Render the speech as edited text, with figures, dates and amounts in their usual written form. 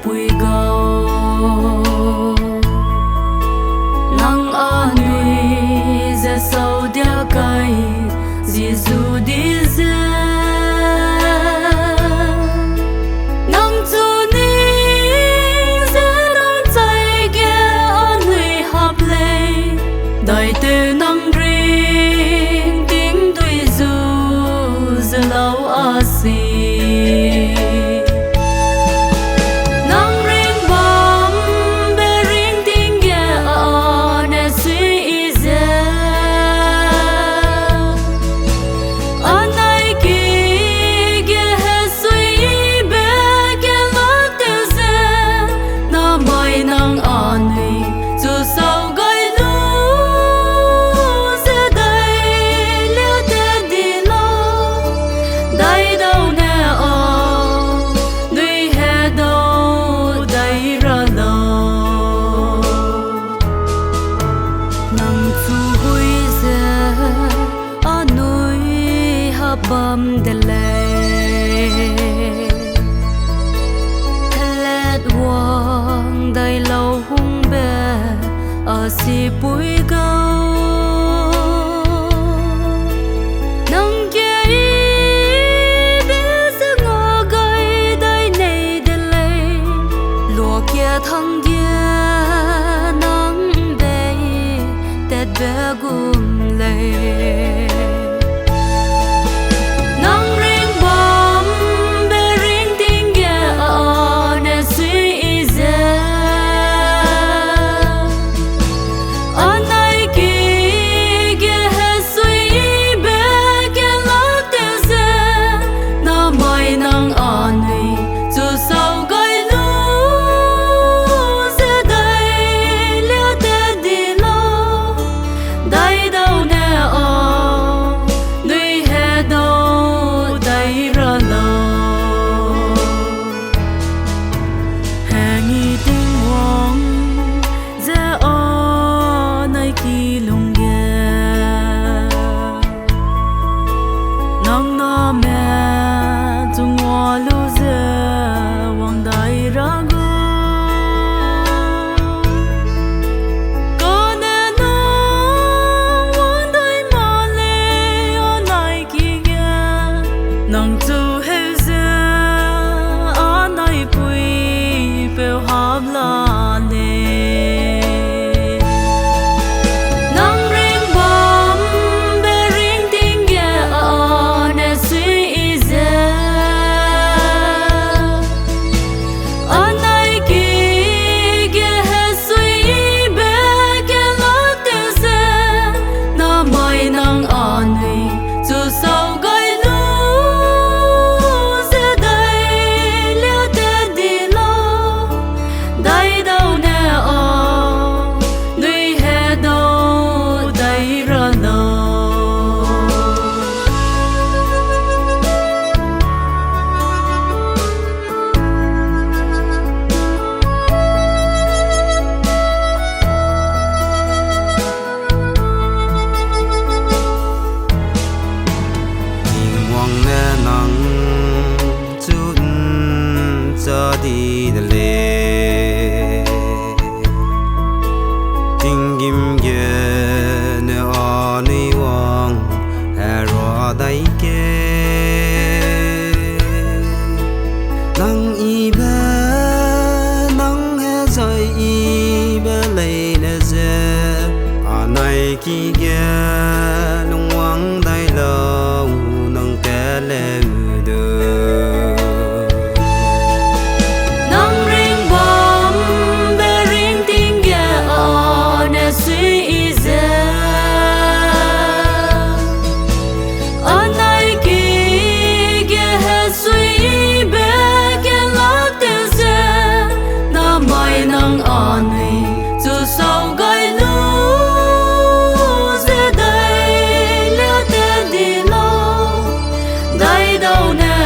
Asipui gao nang Anui ze sau dia kai Giêsu đi ze nang chu ning ze nang chai ge Anui hap le dai te nang ring ting tui zu ze lau asi bam de lệ let wang dai lâu hung be Asipui gao nang kia be se ngô gai dai nei de lệ lúa kia thăng kia nang be tết be gum lệ Ki ge lung wang dai lo nang te le de nang ring bom be ring ting ge on a sui ze anai ki ge ha sui be ge la te ze na mai nang anui zu sau gai lu now